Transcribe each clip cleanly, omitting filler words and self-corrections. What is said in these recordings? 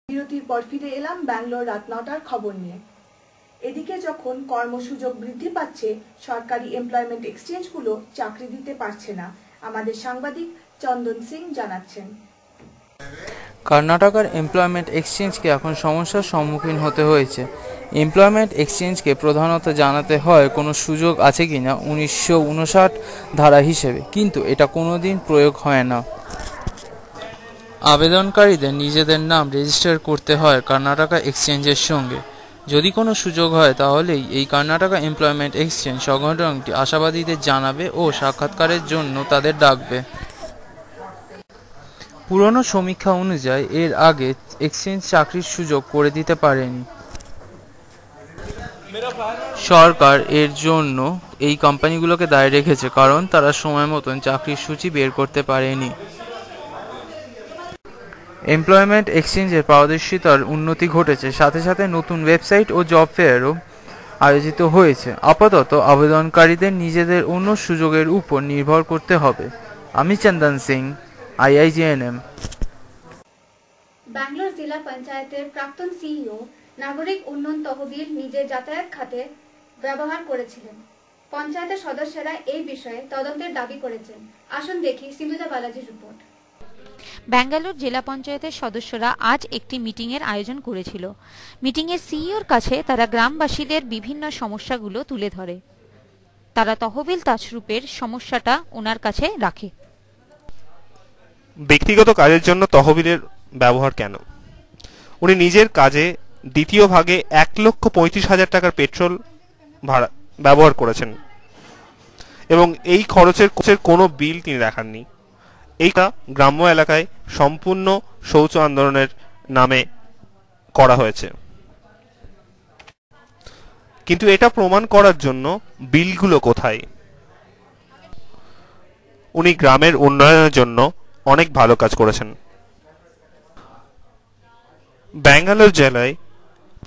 বিরতির পর ফিরে এলাম ব্যাঙ্গালোর রাত ৯টার খবর নিয়ে। এদিকে যখন কর্মসুযোগ বৃদ্ধি পাচ্ছে, সরকারি এমপ্লয়মেন্ট এক্সচেঞ্জগুলো চাকরি দিতে পারছে না। আমাদের সাংবাদিক চন্দন সিং জানাচ্ছেন। কর্ণাটকের এমপ্লয়মেন্ট এক্সচেঞ্জকে এখন সমস্যার সম্মুখীন হতে হয়েছে। এমপ্লয়মেন্ট এক্সচেঞ্জকে প্রধানত জানাতে হয় কোনো সুযোগ আছে কিনা 1959 ধারা হিসেবে, কিন্তু এটা কোনোদিন প্রয়োগ হয় না। আবেদনকারীদের নিজেদের নাম রেজিস্টার করতে হয় কর্ণাটকা এক্সচেঞ্জের সঙ্গে। যদি কোনো সুযোগ হয় তাহলেই এই কর্ণাটকা এমপ্লয়মেন্ট এক্সচেঞ্জ সংগঠনটি আশাবাদীদের জানাবে ও সাক্ষাৎকারের জন্য তাদের ডাকবে। পুরনো সমীক্ষা অনুযায়ী এর আগে এক্সচেঞ্জ চাকরির সুযোগ করে দিতে পারেনি। সরকার এর জন্য এই কোম্পানিগুলোকে দায়ী রেখেছে, কারণ তারা সময় মতন চাকরির সূচি বের করতে পারেনি। এমপ্লয়মেন্ট এক্সচেঞ্জের পারদর্শিতার উন্নতি ঘটেছে, সাথে সাথে নতুন ওয়েবসাইট ও জব ফেয়ারও আয়োজিত হয়েছে। আপাতত আবেদনকারীদের নিজেদের অন্য সুযোগের উপর নির্ভর করতে হবে। আমি চন্দন সিং, IIJNM। ব্যাঙ্গালোর জেলা পঞ্চায়েতের প্রাক্তন সিইও নাগরিক উন্নয়ন তহবিল নিজের যাতায়াত খাতে ব্যবহার করেছিলেন। পঞ্চায়েতের সদস্যরা এই বিষয়ে তদন্তের দাবি করেছেন। আসুন দেখি সিন্ধুজা বালাজির রিপোর্ট। ব্যাঙ্গালোর জেলা পঞ্চায়েতের সদস্যরা আজ একটি মিটিংয়ের আয়োজন করেছিল। মিটিংয়ের সিইওর কাছে তারা গ্রামবাসীদের বিভিন্ন সমস্যাগুলো তুলে ধরে। তারা তহবিল তছরূপের সমস্যাটা ওনার কাছে রাখে। ব্যক্তিগত কাজের জন্য তহবিলের ব্যবহার কেন? উনি নিজের কাজে দ্বিতীয় ভাগে 1,35,000 টাকার পেট্রোল ভাড়া ব্যবহার করেছেন এবং এই খরচের কোনো বিল তিনি দেখাননি। এইটা গ্রাম্য এলাকায় সম্পূর্ণ শৌচ আন্দোলনের নামে করা হয়েছে, কিন্তু এটা প্রমাণ করার জন্য বিলগুলো কোথায়? উনি গ্রামের উন্নয়নের জন্য অনেক ভালো কাজ করেছেন। ব্যাঙ্গালোর জেলায়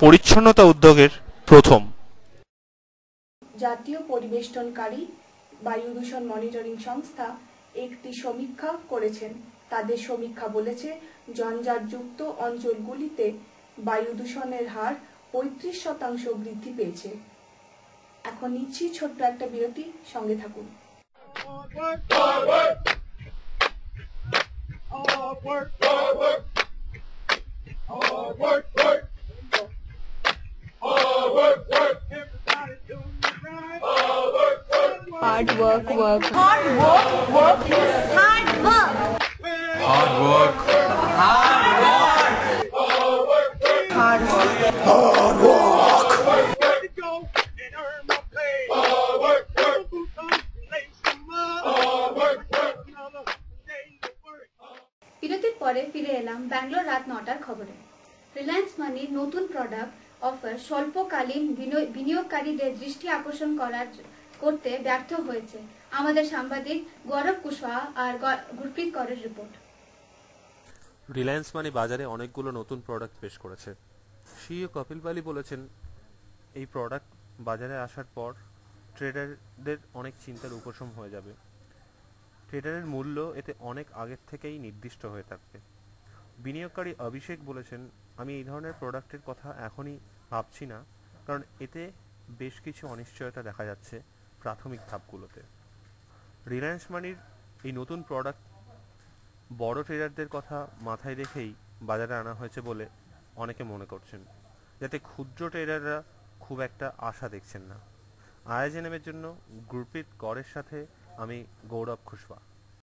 পরিচ্ছন্নতা উদ্যোগের প্রথম জাতীয় পরিবেষ্টনকারী বায়ু দূষণ মনিটরিং সংস্থা একটি সমীক্ষা করেছেন। তাদের সমীক্ষা বলেছে, জঞ্জাটযুক্ত অঞ্চলগুলিতে বায়ু দূষণের হার 35% বৃদ্ধি পেয়েছে। এখন নিচ্ছি ছোট্ট একটা বিরতি, সঙ্গে থাকুন। Hard work, work. Hard work, work. Hard work. Hard work. Hard work. Hard work. Hard work. বিরতির পরে ফিরে এলাম ব্যাঙ্গালোর রাত ৯টার খবরে। রিলায়েন্স মানির নতুন প্রোডাক্ট অফার স্বল্পকালীন বিনিয়োগকারীদের দৃষ্টি আকর্ষণ করতে ব্যর্থ হয়েছে। আমাদের সাংবাদিক গৌরব কুশওয়াহা আর গুরপ্রীত করের রিপোর্ট। রিলায়েন্স মানি বাজারে অনেকগুলো নতুন প্রোডাক্ট পেশ করেছে। সিইও কপিল বালি বলেছেন, এই প্রোডাক্ট বাজারে আসার পর ট্রেডারদের অনেক চিন্তার উপশম হয়ে যাবে। ট্রেডারের মূল্য এতে অনেক আগের থেকেই নির্দিষ্ট হয়ে থাকবে। বিনিয়োগকারী অভিষেক বলেছেন, আমি এই ধরনের প্রোডাক্টের কথা এখনই ভাবছি না, কারণ এতে বেশ কিছু অনিশ্চয়তা দেখা যাচ্ছে প্রাথমিক ধাপগুলোতে। রিলায়েন্স মানির এই নতুন প্রোডাক্ট বড় ট্রেডারদের কথা মাথায় রেখেই বাজারে আনা হয়েছে বলে অনেকে মনে করছেন, যাতে ক্ষুদ্র ট্রেডাররা খুব একটা আশা দেখছেন না। IIJNM এর জন্য গুরপ্রীত করের সাথে আমি গৌরব কুশওয়াহা।